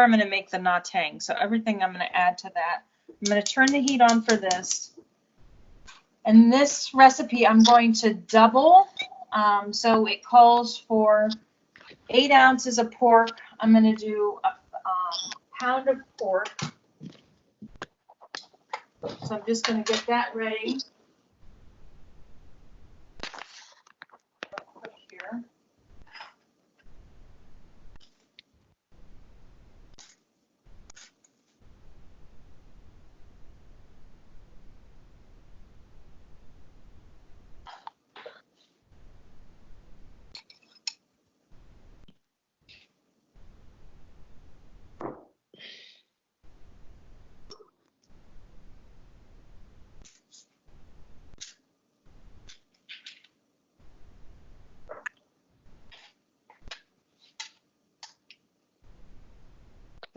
I'm going to make the Nataing. So everything I'm going to add to that. I'm going to turn the heat on for this. And this recipe I'm going to double. So it calls for 8 ounces of pork. I'm going to do a pound of pork. So I'm just going to get that ready. Here.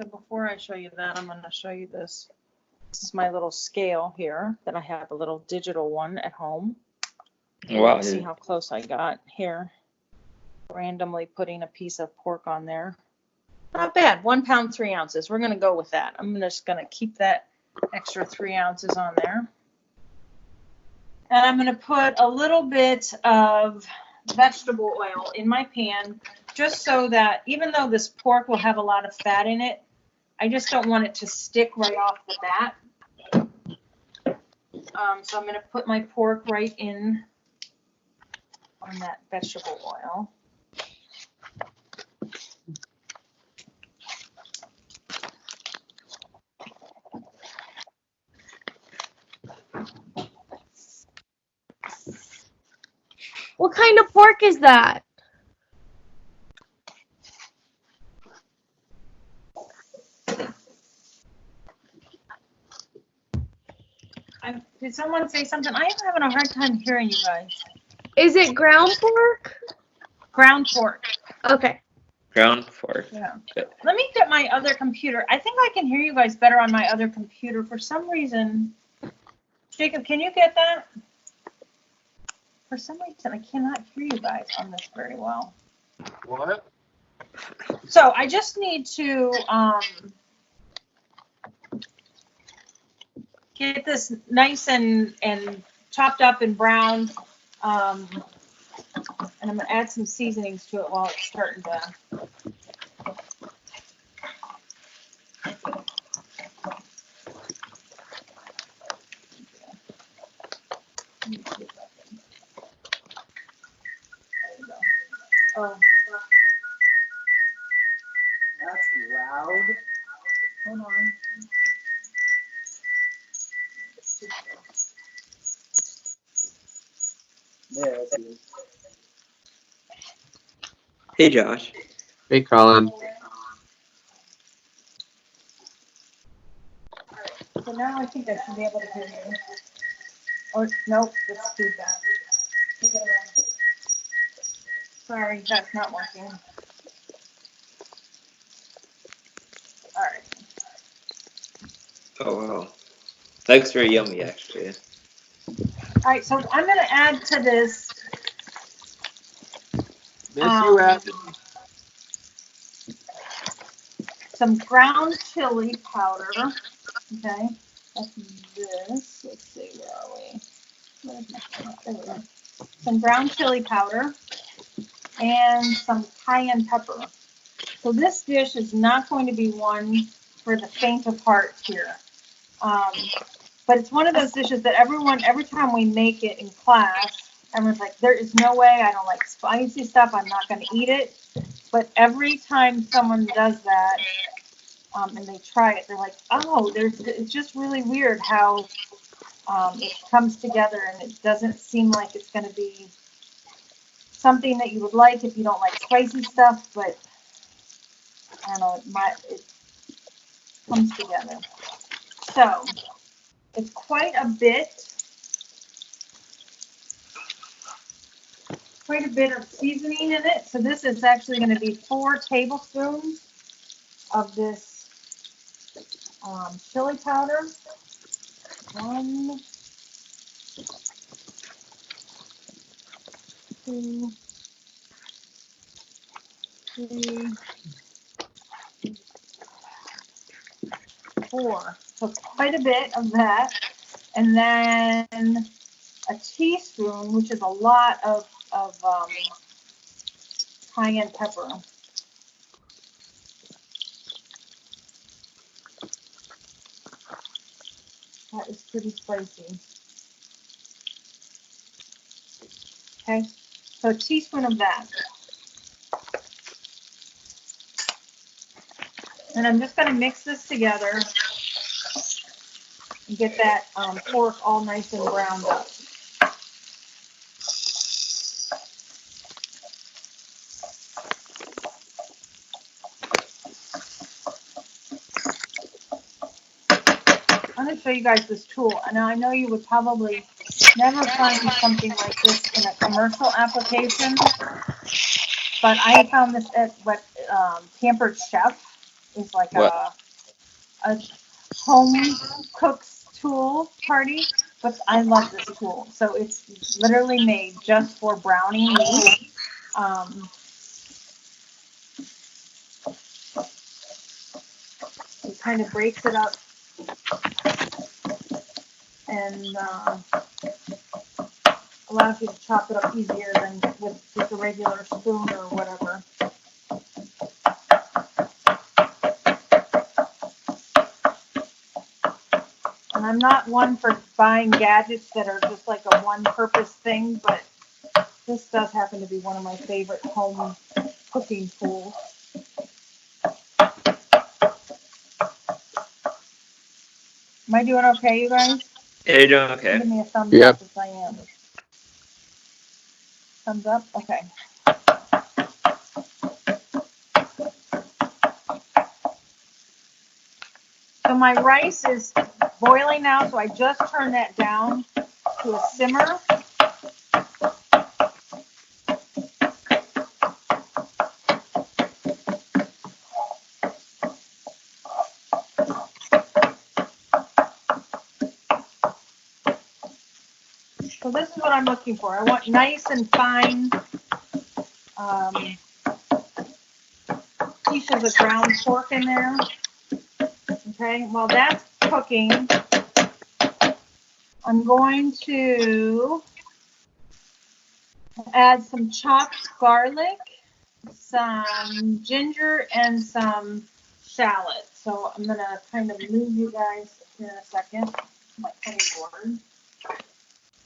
So before I show you that, I'm going to show you this. This is my little scale here that I have, a little digital one at home. Wow. See how close I got here. Randomly putting a piece of pork on there. Not bad. 1 pound, 3 ounces. We're going to go with that. I'm just going to keep that extra 3 ounces on there. And I'm going to put a little bit of vegetable oil in my pan, just so that even though this pork will have a lot of fat in it, I just don't want it to stick right off the bat. So I'm going to put my pork right in on that vegetable oil. What kind of pork is that? Did someone say something? I am having a hard time hearing you guys. Is it ground pork? Ground pork. Okay. Ground pork. Yeah. Let me get my other computer. I think I can hear you guys better on my other computer. For some reason, Jacob, can you get that? For some reason, I cannot hear you guys on this very well. What? So I just need to get this nice and chopped up and browned. And I'm going to add some seasonings to it while it's starting to. Oh, That's loud. hold on. Yeah, that's good. Hey, Josh. Hey, Colin. So now I think I should be able to hear you. Oh, nope, it's feedback. Take it away. Sorry, that's not working. All right. Oh, wow. That looks very yummy, actually. All right, so I'm going to add to this. You added. Some ground chili powder. Okay, that's this. Let's see, where are we? There we go. Some ground chili powder and some cayenne pepper. So this dish is not going to be one for the faint of heart here. But it's one of those dishes that every time we make it in class, everyone's like, there is no way, I don't like spicy stuff, I'm not going to eat it. But every time someone does that, and they try it, they're like, oh, it's just really weird how it comes together, and it doesn't seem like it's going to be something that you would like if you don't like spicy stuff, but I don't know, it comes together. So it's quite a bit of seasoning in it. So this is actually going to be 4 tablespoons of this chili powder. 1, 2, 3, 4. So quite a bit of that. And then a teaspoon, which is a lot of cayenne pepper. That is pretty spicy. Okay, so a teaspoon of that. And I'm just going to mix this together and get that pork all nice and browned up. I'm going to show you guys this tool. Now, I know you would probably never find something like this in a commercial application, but I found this at what Pampered Chef is like a home cook's tool party, but I love this tool. So it's literally made just for browning meat. It kind of breaks it up and allows you to chop it up easier than with just a regular spoon or whatever. And I'm not one for buying gadgets that are just like a one-purpose thing, but this does happen to be one of my favorite home cooking tools. Am I doing okay, you guys? Yeah, you're doing okay. Give me a thumbs Yep. up if I am. Thumbs up? Okay. So my rice is boiling now, so I just turned that down to a simmer. So this is what I'm looking for. I want nice and fine pieces of ground pork in there. Okay, while that's cooking, I'm going to add some chopped garlic, some ginger, and some shallot. So I'm going to kind of move you guys here in a second. My cutting board.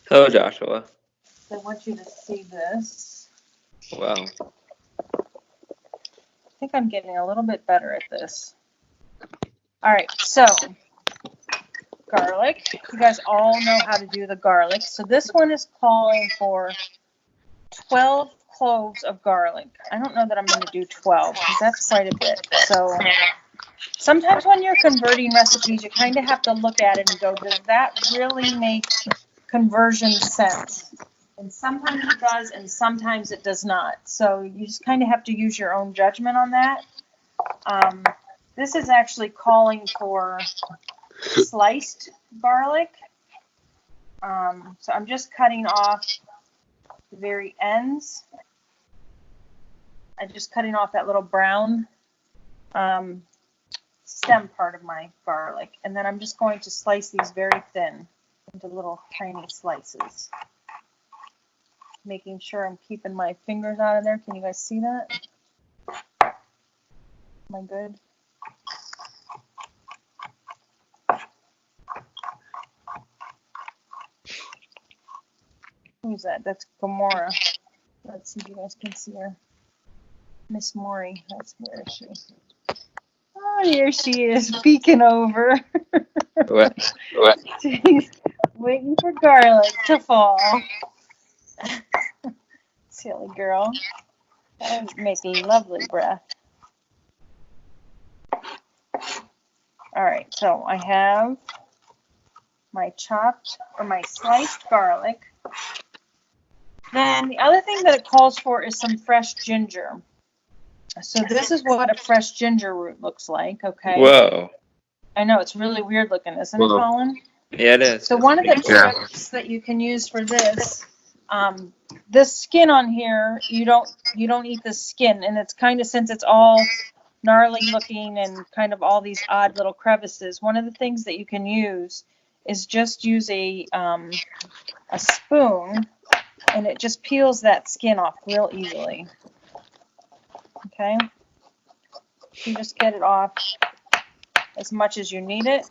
Hello, Joshua. I want you to see this. Wow. I think I'm getting a little bit better at this. All right, so garlic. You guys all know how to do the garlic. So this one is calling for 12 cloves of garlic. I don't know that I'm going to do 12 because that's quite a bit. So sometimes when you're converting recipes, you kind of have to look at it and go, does that really make conversion sense? And sometimes it does, and sometimes it does not. So you just kind of have to use your own judgment on that. This is actually calling for sliced garlic. So I'm just cutting off the very ends. I'm just cutting off that little brown stem part of my garlic. And then I'm just going to slice these very thin into little tiny slices. Making sure I'm keeping my fingers out of there. Can you guys see that? Am I good? Who's that? That's Gamora. Let's see if you guys can see her. Miss Maury. Where is she? Oh, here she is, peeking over. What? She's waiting for garlic to fall. Silly girl. That would make lovely breath. All right, so I have my chopped or my sliced garlic. Then the other thing that it calls for is some fresh ginger. So this is what a fresh ginger root looks like, okay? Whoa. I know, it's really weird looking, isn't it, Colin? Yeah, it is. So one of the Yeah. tricks that you can use for this, this skin on here, you don't eat the skin, and it's kind of, since it's all gnarly looking and kind of all these odd little crevices, one of the things that you can use is just use a spoon, and it just peels that skin off real easily. Okay, you just get it off as much as you need it.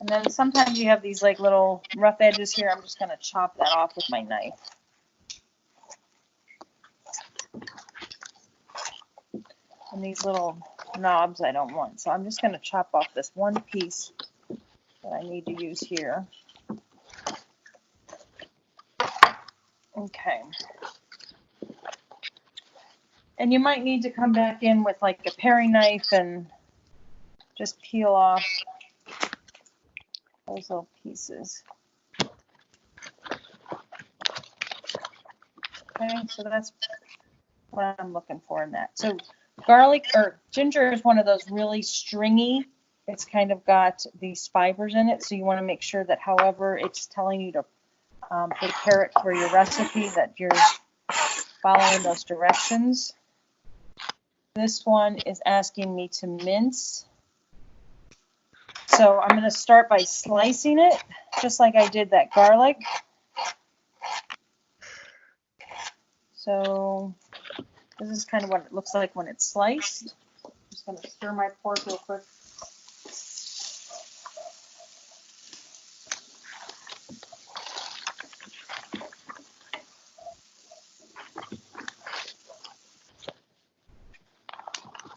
And then sometimes you have these like little rough edges here. I'm just going to chop that off with my knife. And these little knobs I don't want. So I'm just going to chop off this one piece that I need to use here. Okay. And you might need to come back in with like a paring knife and just peel off those little pieces. Okay, so that's what I'm looking for in that. So garlic or ginger is one of those really stringy. It's kind of got these fibers in it, so you want to make sure that however it's telling you to prepare it for your recipe, that you're following those directions. This one is asking me to mince. So I'm going to start by slicing it, just like I did that garlic. So this is kind of what it looks like when it's sliced. I'm just going to stir my pork real quick.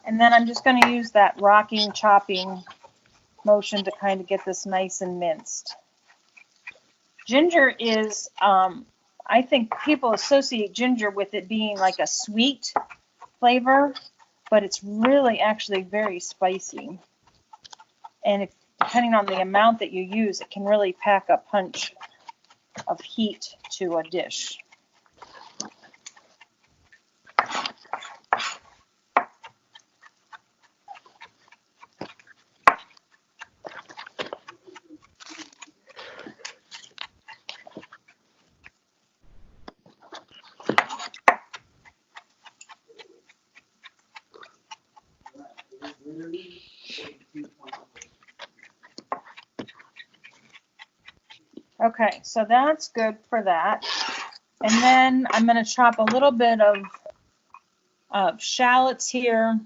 And then I'm just going to use that rocking, chopping motion to kind of get this nice and minced. Ginger is, I think people associate ginger with it being like a sweet flavor, but it's really actually very spicy. And if, depending on the amount that you use, it can really pack a punch of heat to a dish. Okay, so that's good for that. And then I'm going to chop a little bit of shallots here.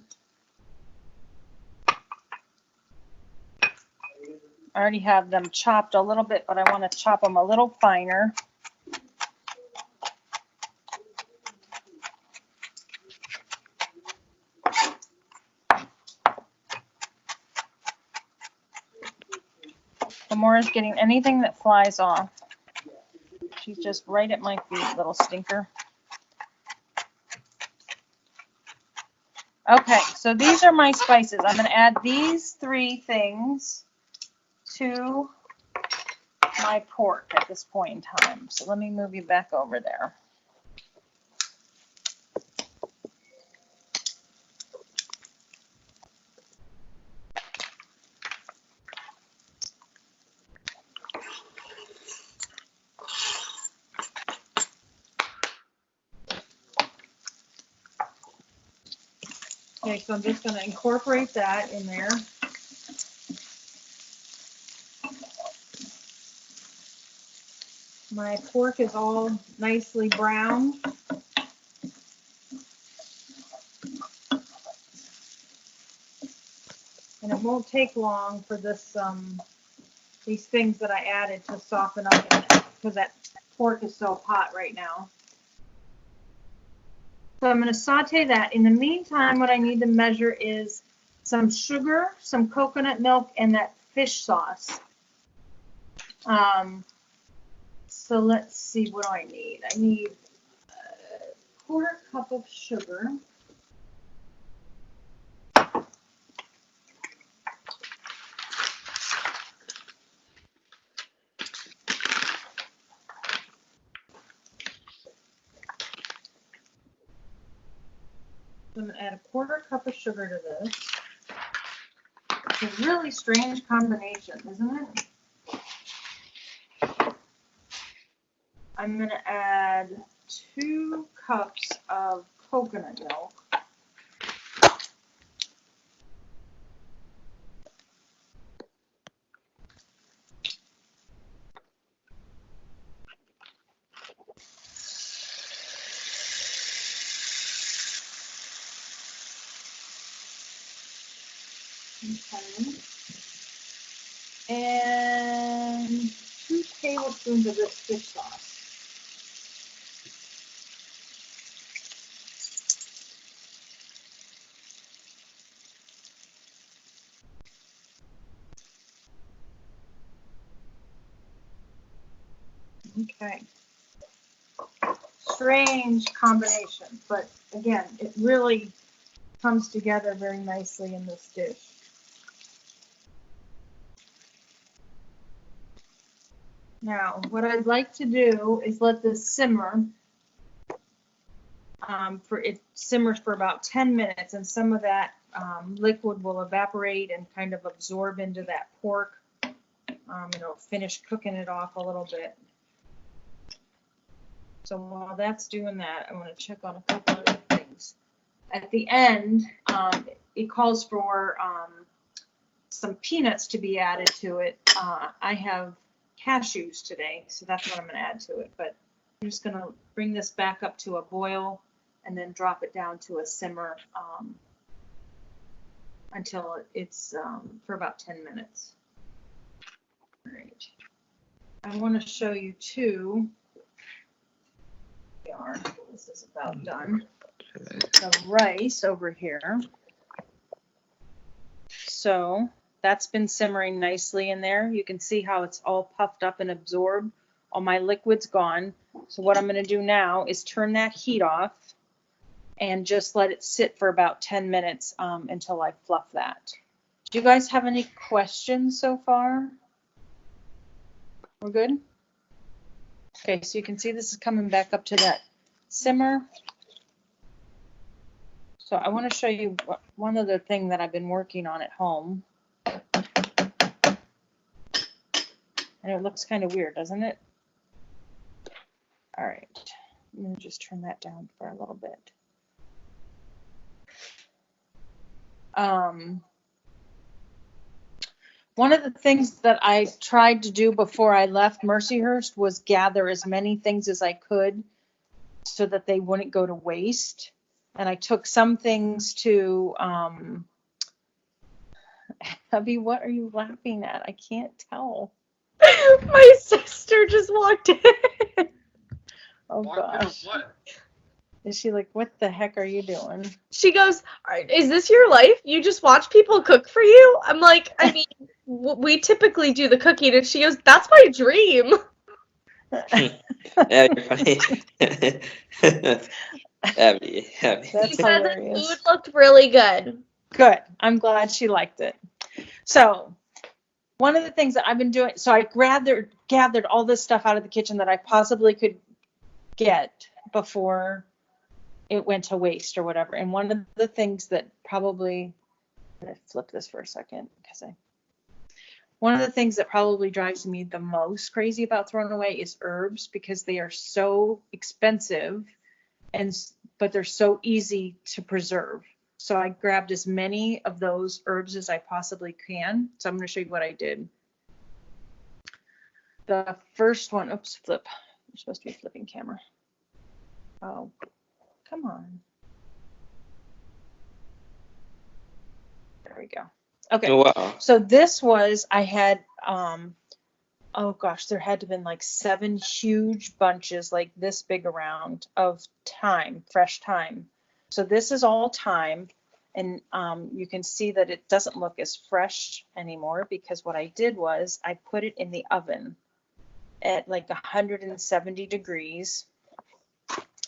I already have them chopped a little bit, but I want to chop them a little finer. Gamora's getting anything that flies off. She's just right at my feet, little stinker. Okay, so these are my spices. I'm going to add these 3 things to my pork at this point in time. So let me move you back over there. Okay, so I'm just going to incorporate that in there. My pork is all nicely browned. And it won't take long for this these things that I added to soften up in it, because that pork is so hot right now. So I'm going to saute that. In the meantime, what I need to measure is some sugar, some coconut milk, and that fish sauce. So let's see, what do I need? I need a 1/4 cup of sugar. I'm going to add a 1/4 cup of sugar to this. It's a really strange combination, isn't it? I'm going to add 2 cups of coconut milk. Okay. And 2 tablespoons of this fish sauce. Okay. Strange combination, but again, it really comes together very nicely in this dish. Now, what I'd like to do is let this simmer. It simmers for about 10 minutes, and some of that liquid will evaporate and kind of absorb into that pork. It'll finish cooking it off a little bit. So while that's doing that, I want to check on a couple other things. At the end, it calls for some peanuts to be added to it. I have cashews today, so that's what I'm going to add to it. But I'm just going to bring this back up to a boil and then drop it down to a simmer until it's for about 10 minutes. All right. I want to show you too. This is about done. The rice over here. So that's been simmering nicely in there. You can see how it's all puffed up and absorbed. All my liquid's gone. So what I'm going to do now is turn that heat off and just let it sit for about 10 minutes until I fluff that. Do you guys have any questions so far? We're good? Okay, so you can see this is coming back up to that simmer. So I want to show you one other thing that I've been working on at home. And it looks kind of weird, doesn't it? All right, I'm going to just turn that down for a little bit. One of the things that I tried to do before I left Mercyhurst was gather as many things as I could so that they wouldn't go to waste. And I took some things to, Abby, what are you laughing at? I can't tell. My sister just walked in. Oh gosh. What? Is she like, what the heck are you doing? She goes, is this your life? You just watch people cook for you? I'm like, I mean, we typically do the cooking. And she goes, that's my dream. Yeah, you're funny. Abby. She That's said the hilarious. food looked really good. Good. I'm glad she liked it. So one of the things that I've been doing, so I gathered all this stuff out of the kitchen that I possibly could get before it went to waste or whatever. And one of the things that probably, I'm going to flip this for a second because one of the things that probably drives me the most crazy about throwing away is herbs, because they are so expensive but they're so easy to preserve. So I grabbed as many of those herbs as I possibly can. So I'm going to show you what I did. The first one, oops, flip. You're supposed to be flipping camera. Oh, come on. There we go. Okay. Oh, wow. So this was, I had, oh gosh, there had to have been like 7 huge bunches like this big around of thyme, fresh thyme. So this is all thyme, and you can see that it doesn't look as fresh anymore because what I did was I put it in the oven at like 170 degrees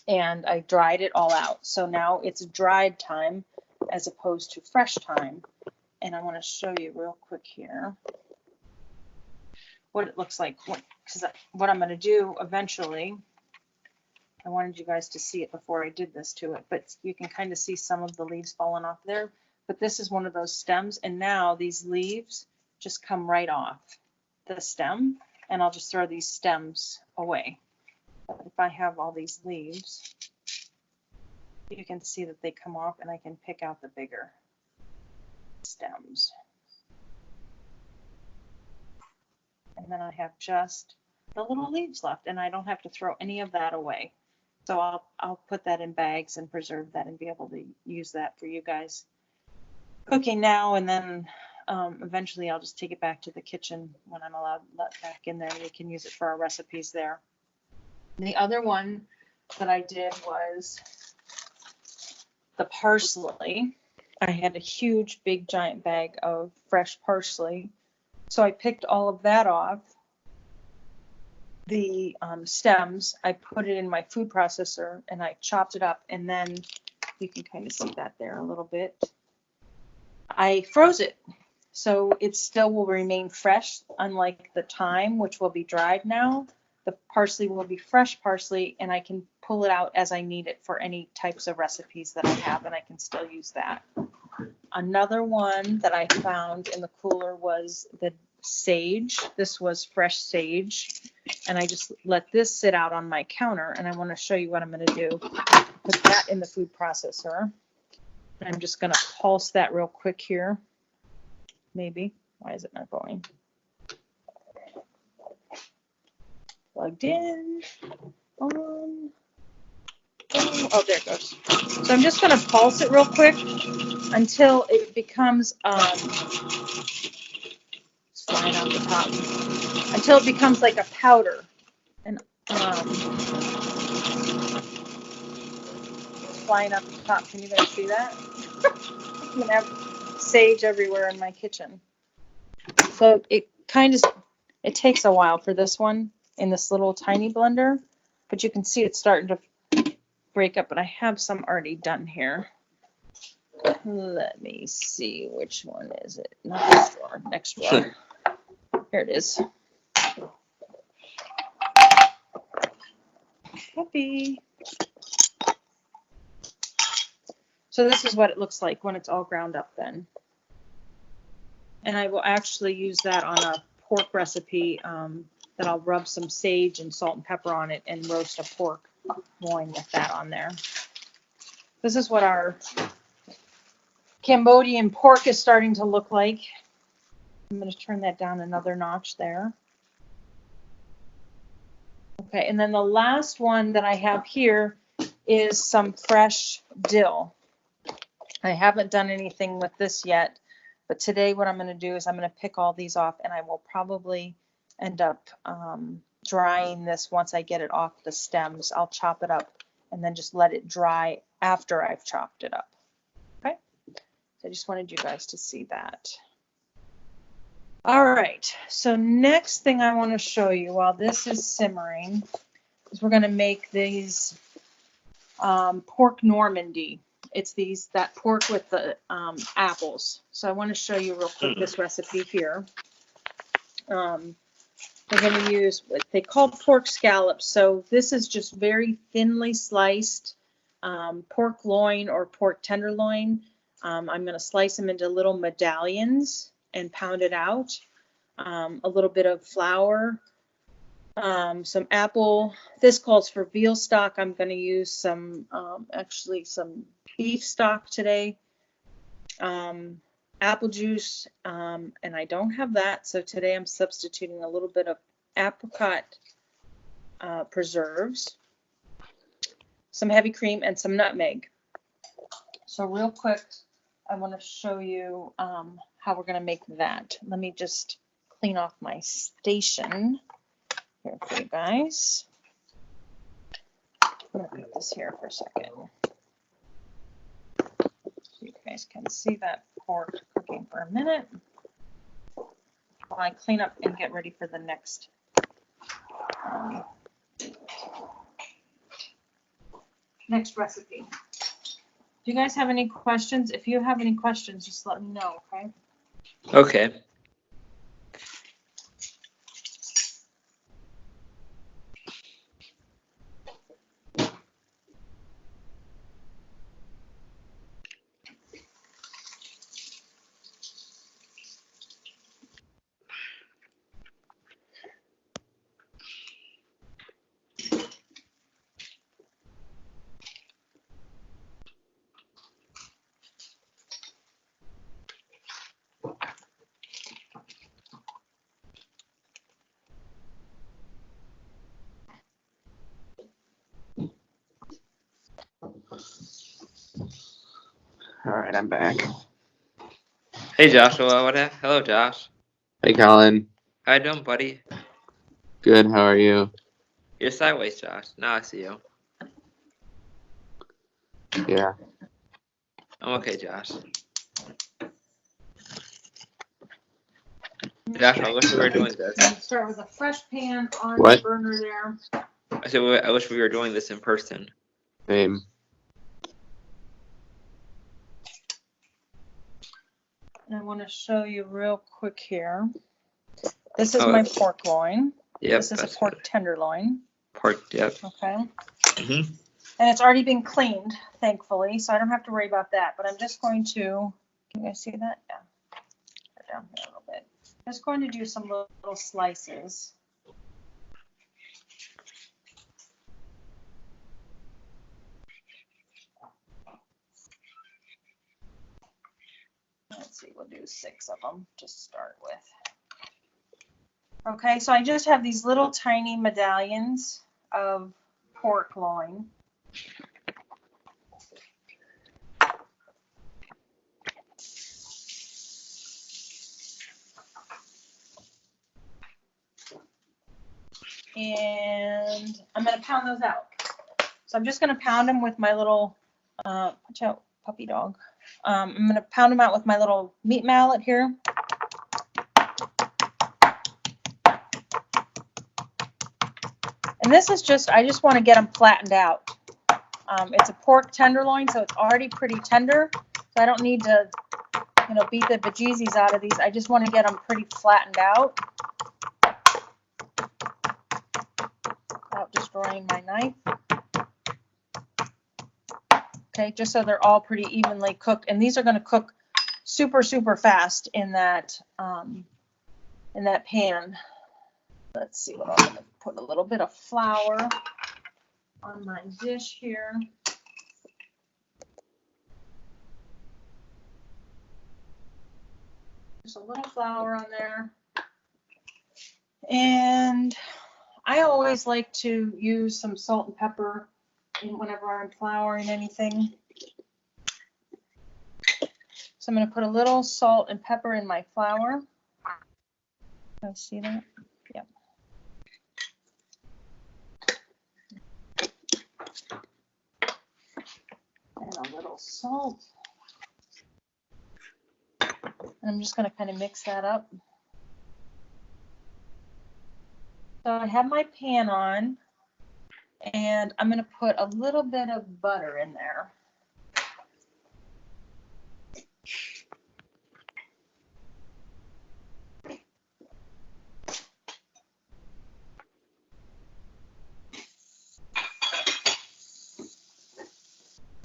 and I dried it all out. So now it's dried thyme as opposed to fresh thyme. And I want to show you real quick here what it looks like. Because what I'm going to do eventually, I wanted you guys to see it before I did this to it, but you can kind of see some of the leaves falling off there. but this is one of those stems, and now these leaves just come right off the stem, and I'll just throw these stems away. But if I have all these leaves, you can see that they come off, and I can pick out the bigger stems. And then I have just the little leaves left, and I don't have to throw any of that away. So I'll put that in bags and preserve that and be able to use that for you guys cooking now, and then eventually I'll just take it back to the kitchen when I'm allowed to let back in there, and we can use it for our recipes there. And the other one that I did was the parsley. I had a huge, big, giant bag of fresh parsley. So I picked all of that off, the stems. I put it in my food processor and I chopped it up, and then you can kind of see that there a little bit. I froze it, so it still will remain fresh, unlike the thyme, which will be dried now. The parsley will be fresh parsley, and I can pull it out as I need it for any types of recipes that I have, and I can still use that. Another one that I found in the cooler was the sage. This was fresh sage, and I just let this sit out on my counter, and I want to show you what I'm going to do. Put that in the food processor. I'm just going to pulse that real quick here. Maybe. Why is it not going? Plugged in. On. Oh, there it goes. So I'm just going to pulse it real quick until it becomes, it's flying off the top, until it becomes like a powder. And it's flying up the top. Can you guys see that? I'm going to have sage everywhere in my kitchen. So it takes a while for this one in this little tiny blender, but you can see it's starting to break up, and I have some already done here. Let me see, which one is it? Not this drawer, next drawer. Here it is. Puppy. So this is what it looks like when it's all ground up then. And I will actually use that on a pork recipe that I'll rub some sage and salt and pepper on it and roast a pork loin with that on there. This is what our Cambodian pork is starting to look like. I'm going to turn that down another notch there. Okay, and then the last one that I have here is some fresh dill. I haven't done anything with this yet, but today what I'm going to do is I'm going to pick all these off, and I will probably end up drying this once I get it off the stems. I'll chop it up and then just let it dry after I've chopped it up. Okay, so I just wanted you guys to see that. All right, so next thing I want to show you while this is simmering is we're going to make these pork Normandy. It's that pork with the apples. So I want to show you real quick this recipe here. We're going to use what they call pork scallops. So this is just very thinly sliced pork loin or pork tenderloin. I'm going to slice them into little medallions and pound it out. A little bit of flour, some apple. This calls for veal stock. I'm going to use some beef stock today. Apple juice, and I don't have that, so today I'm substituting a little bit of apricot preserves, some heavy cream, and some nutmeg. So real quick, I want to show you how we're going to make that. Let me just clean off my station here for you guys. I'm going to put this here for a second. You guys can see that pork cooking for a minute while I clean up and get ready for the next recipe. Do you guys have any questions? If you have any questions, just let me know, okay? Okay. right, I'm back. Hey Joshua, hello Josh. Hey, Colin. How you doing, buddy? Good. How are you? You're sideways, Josh. Now I see you. Yeah. I'm okay, Josh. Josh, I wish we were doing this. I'm gonna start with a fresh pan on What? the burner there. I said I wish we were doing this in person. Same. And I want to show you real quick here. This is Oh, my pork loin. Yep. This is a that's pork good. tenderloin. Pork. Yep. Okay. Mhm. And it's already been cleaned, thankfully, so I don't have to worry about that. But I'm just going to, can you guys see that? Yeah. Put it down here a little bit. Just going to do some little slices. Let's see, we'll do 6 of them to start with. Okay, so I just have these little tiny medallions of pork loin. And I'm going to pound those out. So I'm just going to pound them with my little, watch out, puppy dog. I'm going to pound them out with my little meat mallet here. And this is just, I just want to get them flattened out. It's a pork tenderloin, so it's already pretty tender. So I don't need to, beat the bejesus out of these. I just want to get them pretty flattened out without destroying my knife. Okay, just so they're all pretty evenly cooked. And these are going to cook super, super fast in that pan. Let's see what I'm going to put a little bit of flour on my dish here. Just a little flour on there. And I always like to use some salt and pepper whenever I'm flouring anything. So I'm going to put a little salt and pepper in my flour. Can you see that? Yep. And a little salt. And I'm just going to kind of mix that up. So I have my pan on, and I'm going to put a little bit of butter in there.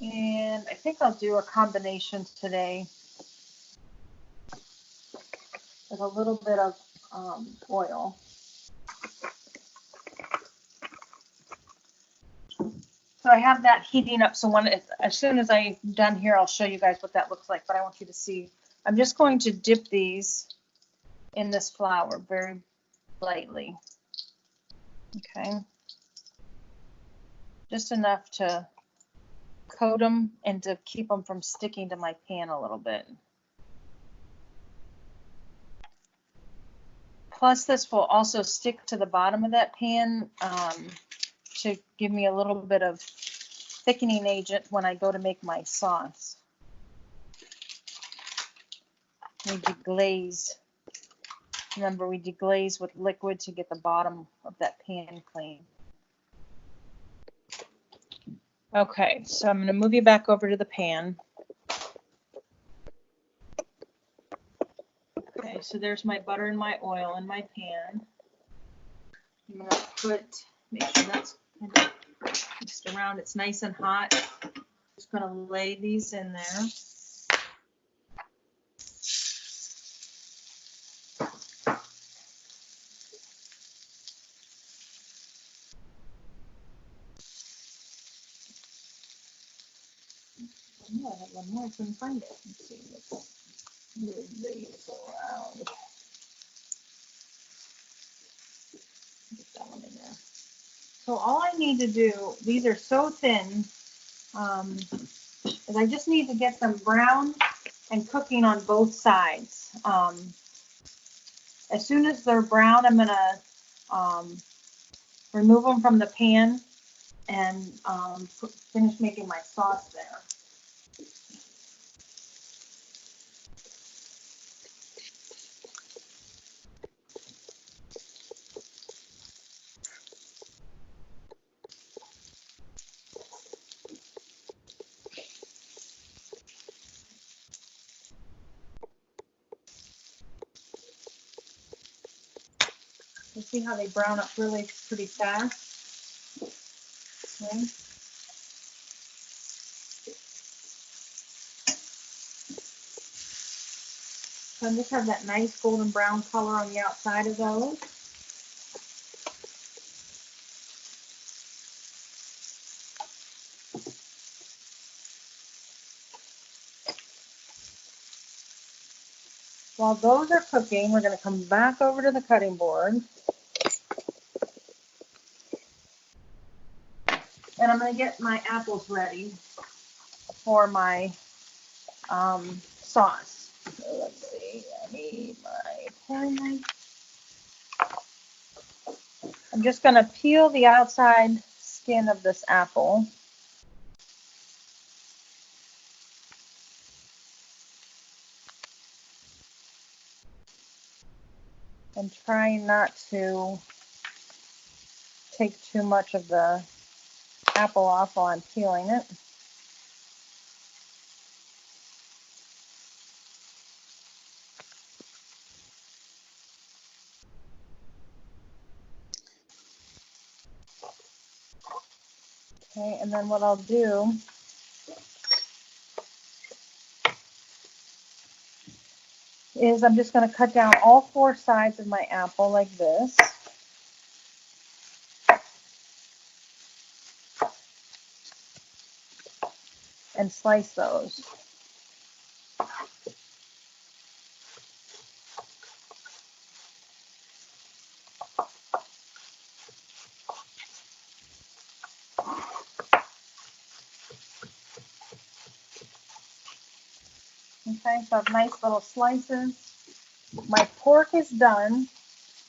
And I think I'll do a combination today with a little bit of oil. So I have that heating up. So as soon as I'm done here, I'll show you guys what that looks like. But I want you to see. I'm just going to dip these in this flour very lightly. Okay. Just enough to coat them and to keep them from sticking to my pan a little bit. Plus, this will also stick to the bottom of that pan to give me a little bit of thickening agent when I go to make my sauce. We deglaze. Remember, we deglaze with liquid to get the bottom of that pan clean. Okay, so I'm going to move you back over to the pan. Okay, so there's my butter and my oil in my pan. I'm going to make sure that's kind of mixed around. It's nice and hot. Just going to lay these in there. I have one more. I couldn't find it. Let's see. Let's move these around. Get that one in there. So all I need to do, these are so thin, is I just need to get them brown and cooking on both sides. As soon as they're brown, I'm gonna remove them from the pan and finish making my sauce there. You see how they brown up really pretty fast? Okay. So I just have that nice golden brown color on the outside of those. While those are cooking, we're going to come back over to the cutting board. And I'm going to get my apples ready for my sauce. So let's see, I need my paring knife. I'm just going to peel the outside skin of this apple. And trying not to take too much of the apple off while I'm peeling it. Okay, and then what I'll do is I'm just going to cut down all four sides of my apple like this. And slice those. Okay, so I have nice little slices. My pork is done,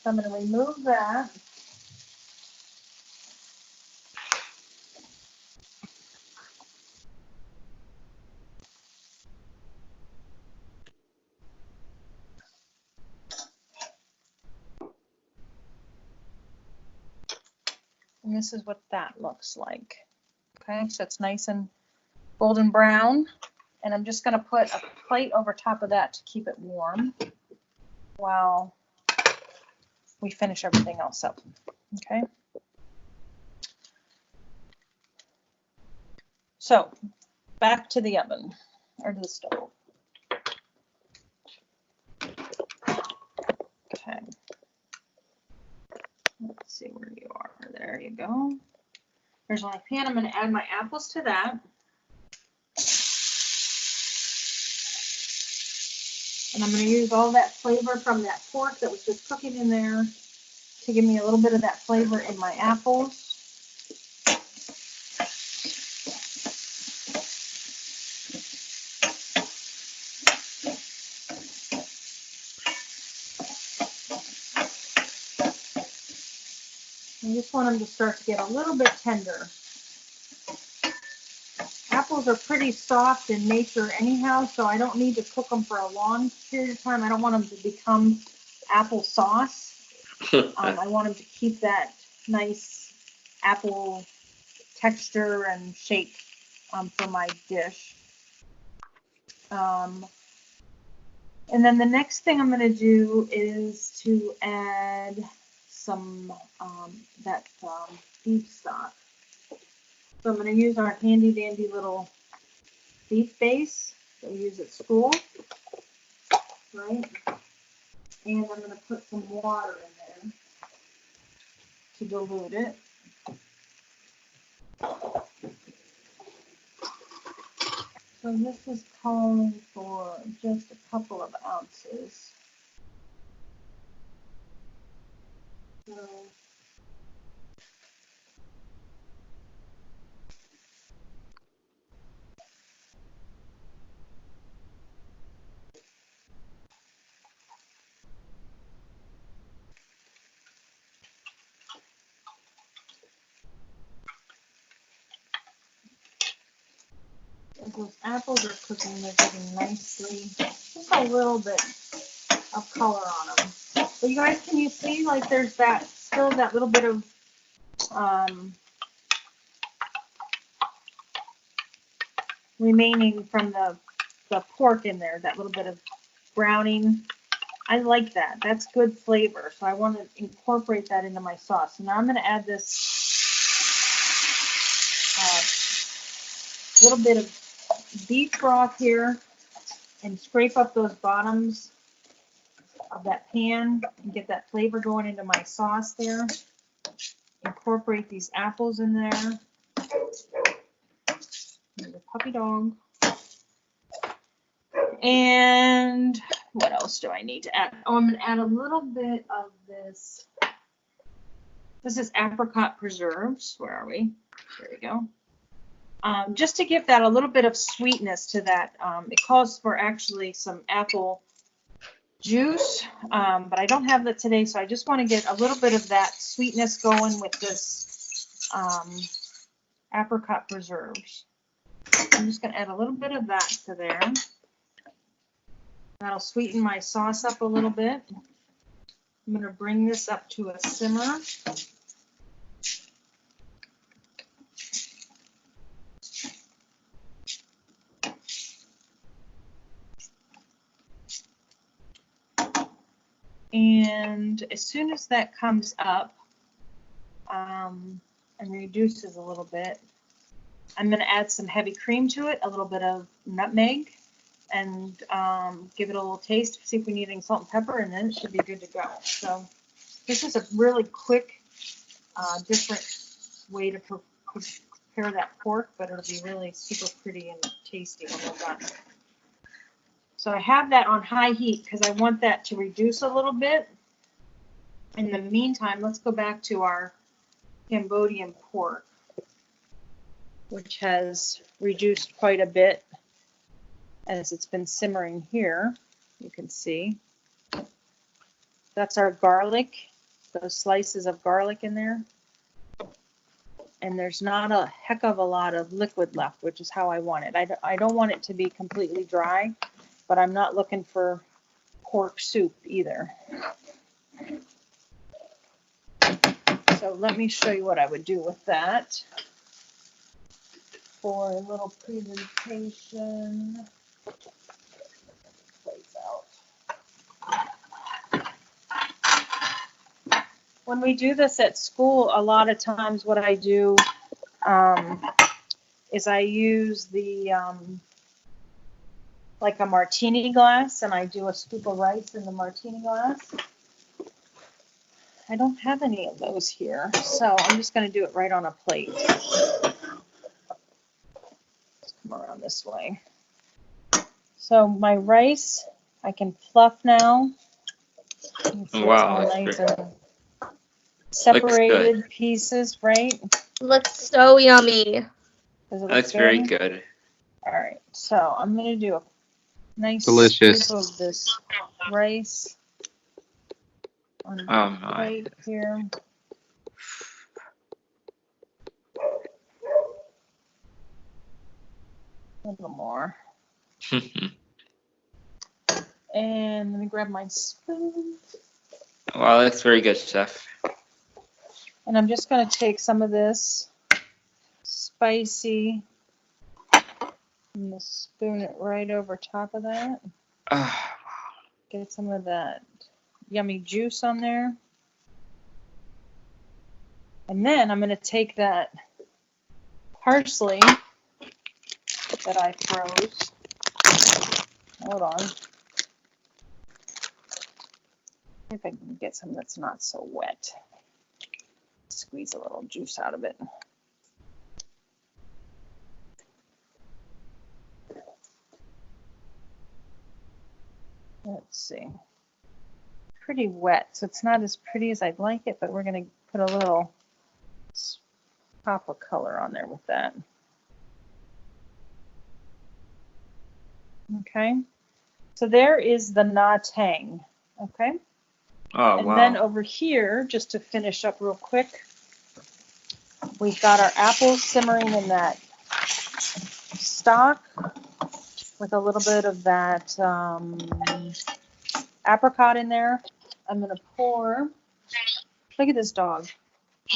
so I'm going to remove that. And this is what that looks like. Okay, so it's nice and golden brown. And I'm just going to put a plate over top of that to keep it warm while we finish everything else up. Okay. So back to the oven or to the stove. Okay. Let's see where you are. There you go. There's my pan. I'm going to add my apples to that. And I'm going to use all that flavor from that pork that was just cooking in there to give me a little bit of that flavor in my apples. I just want them to start to get a little bit tender. Apples are pretty soft in nature anyhow, so I don't need to cook them for a long period of time. I don't want them to become apple sauce. I want them to keep that nice apple texture and shape for my dish. And then the next thing I'm going to do is to add some beef stock. So I'm going to use our handy dandy little beef base that we use at school, right? And I'm going to put some water in there to dilute it. So this is calling for just a couple of ounces. So those apples are cooking, they're getting nicely, just a little bit of color on them. But you guys, can you see, like, there's that, still that little bit of, remaining from the pork in there, that little bit of browning. I like that. That's good flavor. So I want to incorporate that into my sauce. So now I'm going to add this little bit of beef broth here and scrape up those bottoms of that pan and get that flavor going into my sauce there. Incorporate these apples in there. There's a puppy dog. And what else do I need to add? Oh, I'm going to add a little bit of this. This is apricot preserves. Where are we? There we go. Just to give that a little bit of sweetness to that. It calls for actually some apple juice, but I don't have that today, so I just want to get a little bit of that sweetness going with this apricot preserves. I'm just going to add a little bit of that to there. That'll sweeten my sauce up a little bit. I'm going to bring this up to a simmer. And as soon as that comes up and reduces a little bit, I'm going to add some heavy cream to it, a little bit of nutmeg, and give it a little taste, see if we need any salt and pepper, and then it should be good to go. So this is a really quick, different way to prepare that pork, but it'll be really super pretty and tasty when we're done. So I have that on high heat because I want that to reduce a little bit. In the meantime, let's go back to our Cambodian pork, which has reduced quite a bit as it's been simmering here. You can see. That's our garlic, those slices of garlic in there. And there's not a heck of a lot of liquid left, which is how I want it. I don't want it to be completely dry, but I'm not looking for pork soup either. So let me show you what I would do with that for a little presentation. Plates out. When we do this at school, a lot of times what I do is I use the like a martini glass, and I do a scoop of rice in the martini glass. I don't have any of those here, so I'm just going to do it right on a plate. Let's come around this way. So my rice, I can fluff now. Wow, it's all that's nice and separated pieces, right? Looks so yummy. Does it look That's good? very good. All right, so I'm going to do a nice Delicious. scoop of this rice on the Oh my. plate here. A little more. And let me grab my spoon. Wow, that's very good, Chef. And I'm just going to take some of this spicy and spoon it right over top of that. Ah, Get some of that yummy juice on there. And then I'm going to take that parsley that I froze. Hold on. See if I can get some that's not so wet. Squeeze a little juice out of it. Let's see. Pretty wet, so it's not as pretty as I'd like it, but we're going to put a little pop of color on there with that. Okay, so there is the Nataing. Okay, oh and wow. then over here, just to finish up real quick, we've got our apples simmering in that stock with a little bit of that apricot in there. I'm going to pour. Look at this dog.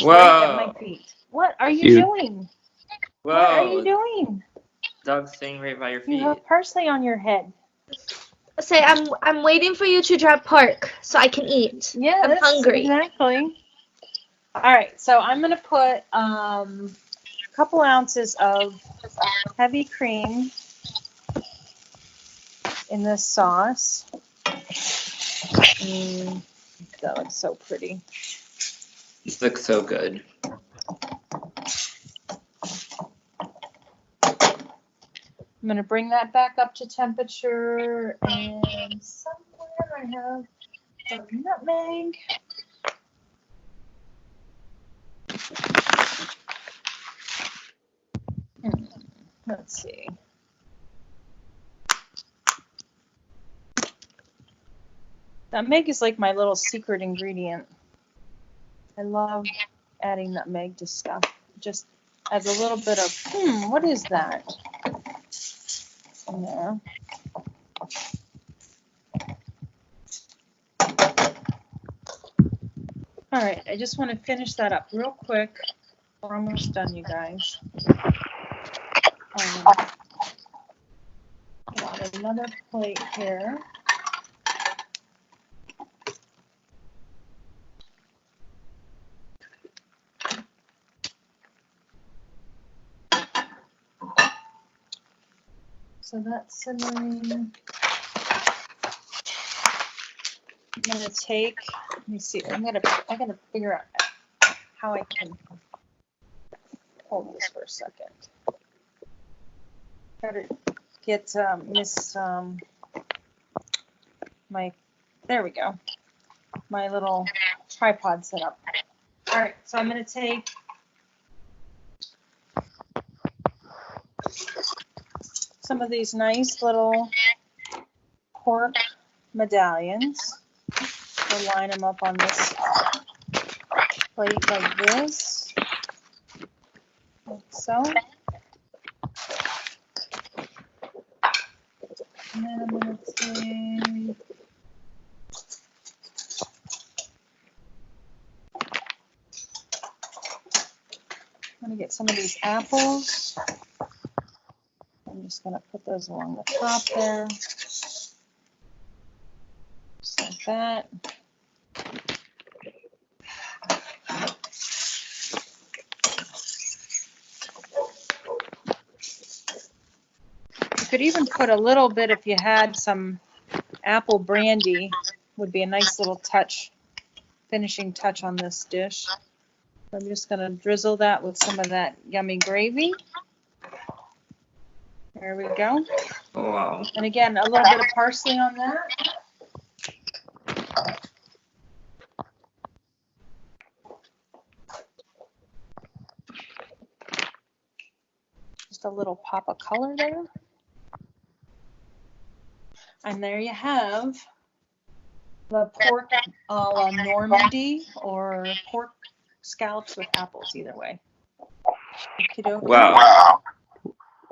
Right at my Whoa. feet. What are you Cute. doing? What are you Whoa. doing? Dog's staying right by your You feet. have parsley on your head. Say, I'm waiting for you to drop pork so I can eat. Yes, I'm hungry. Exactly. All right, so I'm going to put a couple ounces of heavy cream in this sauce. That looks so pretty. This looks so good. I'm going to bring that back up to temperature, and somewhere I have some nutmeg. Let's see. Nutmeg is like my little secret ingredient. I love adding nutmeg to stuff. Just adds a little bit of, what is that? In there. All right, I just want to finish that up real quick. We're almost done, you guys. Got another plate here. So that's simmering. I'm gonna take. Let me see. I gotta figure out how I can hold this for a second. Gotta get there we go. My little tripod set up. All right, so I'm gonna take some of these nice little pork medallions. We'll line them up on this plate like this, like so. And then I'm going to take, I'm going to get some of these apples. I'm just going to put those along the top there. Just like that. You could even put a little bit, if you had some apple brandy, would be a nice little touch, finishing touch on this dish. I'm just going to drizzle that with some of that yummy gravy. There we go. Oh, wow. And again, a little bit of parsley on that. Just a little pop of color there. And there you have the pork a la Normandy, or pork scallops with apples, either way. Okey-dokey. Wow.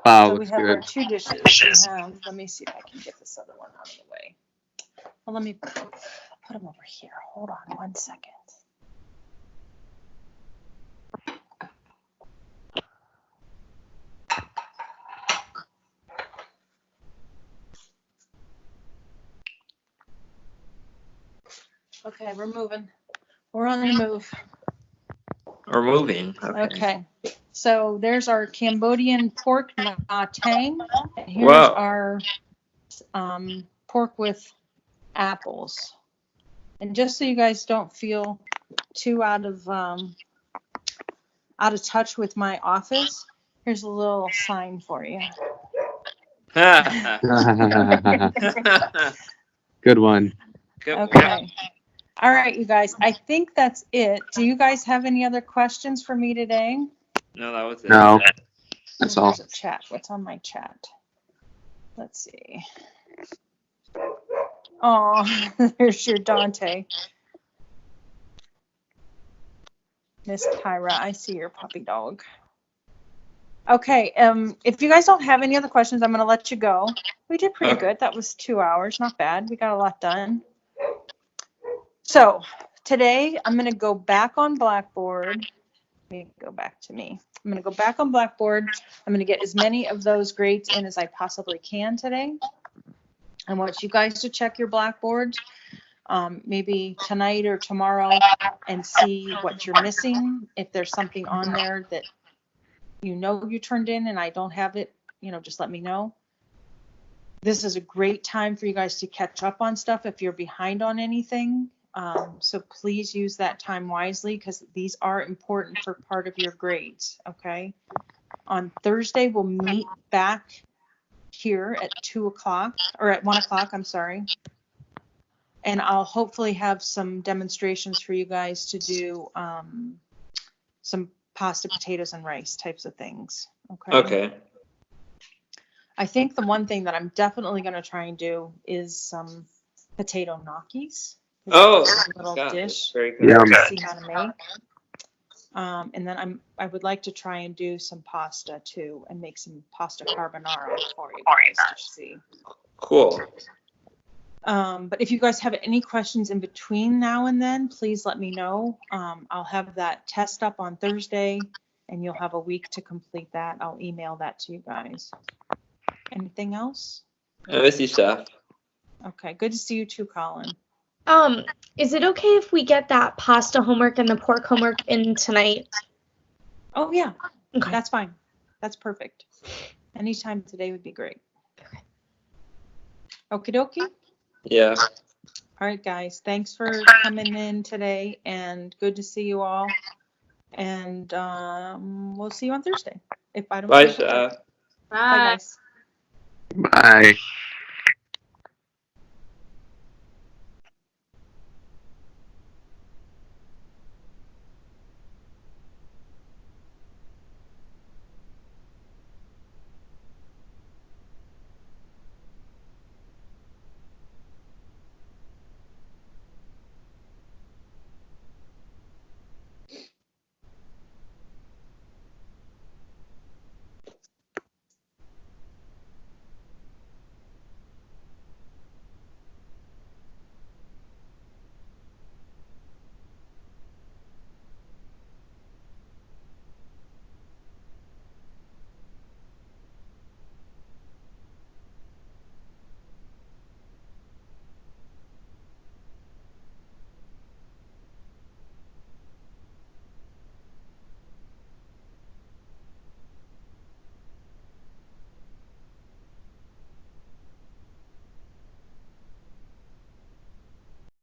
Wow, So we looks have our good. two dishes. We have, let me see if I can get this other one out of the way. Well, let me put them over here. Hold on 1 second. Okay, we're moving. We're on the move. We're moving. Okay. So there's our Cambodian pork Nataing, and here's Whoa. our pork with apples. And just so you guys don't feel too out of touch with my office, here's a little sign for you. Good one. Good. Okay. All right, you guys. I think that's it. Do you guys have any other questions for me today? No, that was it. No, that's all. There's a chat. What's on my chat? Let's see. Oh, there's your Dante. Miss Kyra, I see your puppy dog. Okay, if you guys don't have any other questions, I'm going to let you go. We did pretty Okay. good. That was 2 hours. Not bad. We got a lot done. So today I'm going to go back on Blackboard. Let me go back to me. I'm going to go back on Blackboard. I'm going to get as many of those grades in as I possibly can today. I want you guys to check your Blackboards, maybe tonight or tomorrow, and see what you're missing. If there's something on there that you know you turned in and I don't have it, just let me know. This is a great time for you guys to catch up on stuff if you're behind on anything. So please use that time wisely because these are important for part of your grades, okay? On Thursday, we'll meet back here at 2 o'clock, or at 1 o'clock, I'm sorry. And I'll hopefully have some demonstrations for you guys to do some pasta, potatoes, and rice types of things, okay? Okay. I think the one thing that I'm definitely going to try and do is some potato gnocchis. Oh, a little God, dish very good. Yum. to see how to make. And then I would like to try and do some pasta too and make some pasta carbonara for you guys to see. Cool. But if you guys have any questions in between now and then, please let me know. I'll have that test up on Thursday and you'll have a week to complete that. I'll email that to you guys. Anything else? I miss you, Steph. Okay, good to see you too, Colin. Is it okay if we get that pasta homework and the pork homework in tonight? Oh yeah, Okay. that's fine. That's perfect. Anytime today would be great. Okie dokie. Yeah. All right, guys. Thanks for coming in today and good to see you all. And we'll see you on Thursday. If I don't Bye, see you before. Steph. Bye, guys. Bye.